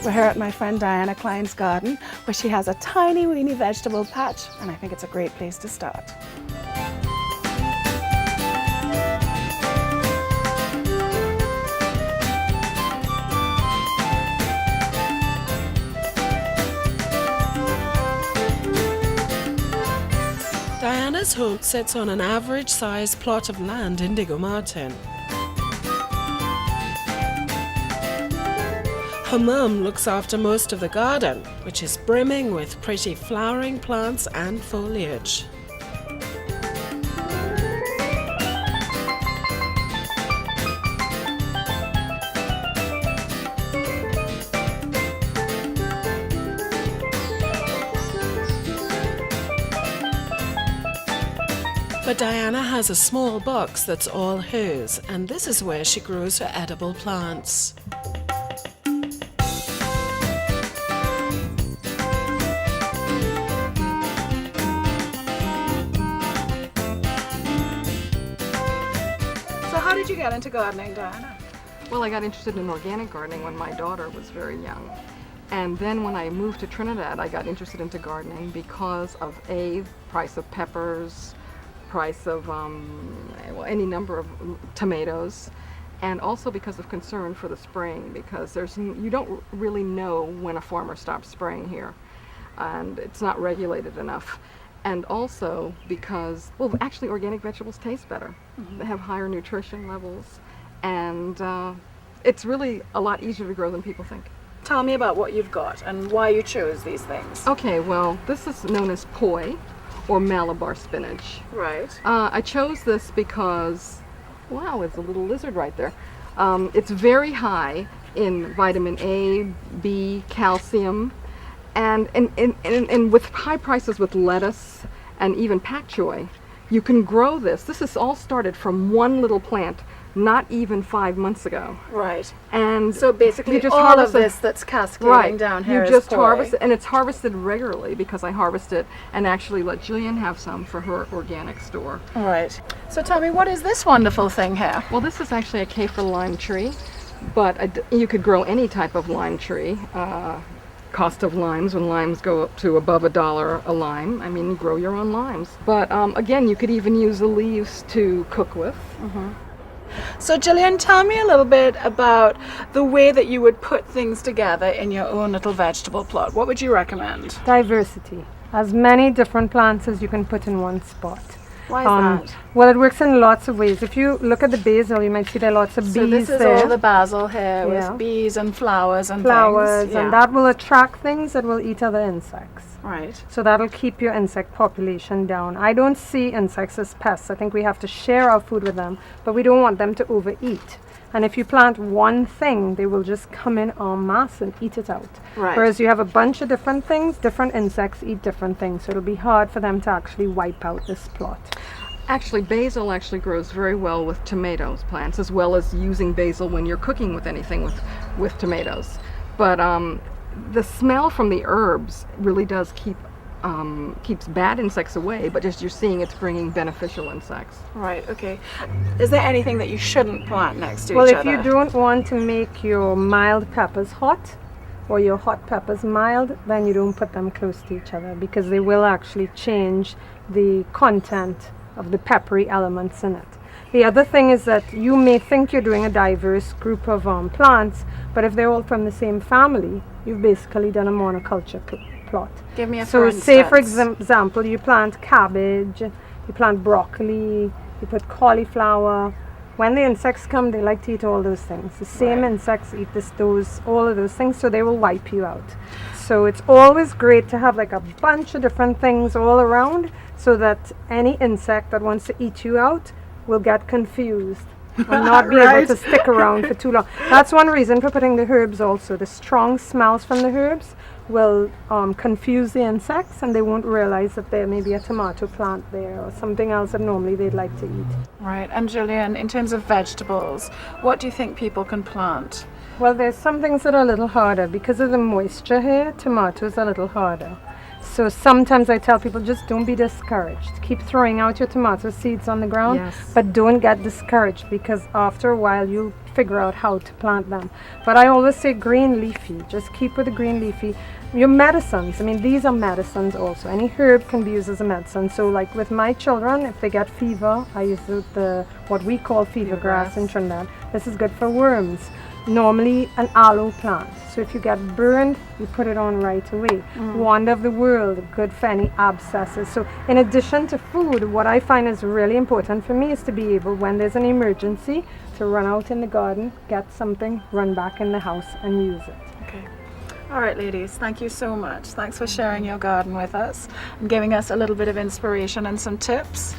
We're here at my friend Diana Clyne's garden, where she has a tiny weeny vegetable patch, and I think it's a great place to start. Diana's home sits on an average-sized plot of land in Diego Martin. Her mum looks after most of the garden, which is brimming with pretty flowering plants and foliage. But Diana has a small box that's all hers, and this is where she grows her edible plants. So how did you get into gardening, Diana? Well, I got interested in organic gardening when my daughter was very young. And then when I moved to Trinidad, I got interested into gardening because of price of peppers, price of any number of tomatoes, and also because of concern for the spraying, because you don't really know when a farmer stops spraying here, and it's not regulated enough. And also because, well, actually organic vegetables taste better. They have higher nutrition levels, and it's really a lot easier to grow than people think. Tell me about what you've got and why you chose these things. Okay, well, this is known as poi, or Malabar spinach. Right. I chose this because, wow, it's a little lizard right there. It's very high in vitamin A, B, calcium, and with high prices with lettuce and even pak choi, you can grow this. This is all started from one little plant, not even 5 months ago. Right. And so basically just all of this that's cascading down here you is just poi. harvest it, and it's harvested regularly because I harvest it and actually let Gillian have some for her organic store. Right. So tell me, what is this wonderful thing here? Well, this is actually a kaffir lime tree, but you could grow any type of lime tree. Cost of limes, when limes go up to above $1 a lime, I mean, grow your own limes. But again, you could even use the leaves to cook with. So Gillian, tell me a little bit about the way that you would put things together in your own little vegetable plot. What would you recommend? Diversity. As many different plants as you can put in one spot. Why is that? Well, it works in lots of ways. If you look at the basil, you might see there are lots of bees So this is there. all the basil here Yeah. with bees and flowers and flowers, things. Yeah. and that will attract things that will eat other insects. Right. So that'll keep your insect population down. I don't see insects as pests. I think we have to share our food with them, but we don't want them to overeat. And if you plant one thing, they will just come in en masse and eat it out. Right. Whereas you have a bunch of different things, different insects eat different things. So it'll be hard for them to actually wipe out this plot. Actually, basil actually grows very well with tomatoes plants, as well as using basil when you're cooking with anything with tomatoes. But the smell from the herbs really does keeps bad insects away, but just you're seeing it's bringing beneficial insects. Right, okay. Is there anything that you shouldn't plant next to Well, each if other? you don't want to make your mild peppers hot or your hot peppers mild, then you don't put them close to each other, because they will actually change the content of the peppery elements in it. The other thing is that you may think you're doing a diverse group of plants, but if they're all from the same family, you've basically done a monoculture plot. Give me a So for say for instance. example, you plant cabbage, you plant broccoli, you put cauliflower. When the insects come, they like to eat all those things. The same Right. insects eat all of those things, so they will wipe you out. So it's always great to have like a bunch of different things all around, so that any insect that wants to eat you out will get confused and not be Right. able to stick around for too long. That's one reason for putting the herbs also. The strong smells from the herbs will confuse the insects, and they won't realize that there may be a tomato plant there or something else that normally they'd like to eat. Right, and Gillian, in terms of vegetables, what do you think people can plant? Well, there's some things that are a little harder because of the moisture here. Tomatoes are a little harder. So sometimes I tell people, just don't be discouraged. Keep throwing out your tomato seeds on the ground, Yes. but don't get discouraged, because after a while you'll figure out how to plant them. But I always say green leafy, just keep with the green leafy. Your medicines, I mean, these are medicines also. Any herb can be used as a medicine. So like with my children, if they get fever, I use the what we call fever grass in Trinidad. This is good for worms. Normally an aloe plant. So if you get burned, you put it on right away. Wand of the world, good for any abscesses. So in addition to food, what I find is really important for me is to be able, when there's an emergency, to run out in the garden, get something, run back in the house and use it. Okay. All right, ladies, thank you so much. Thanks for sharing your garden with us and giving us a little bit of inspiration and some tips.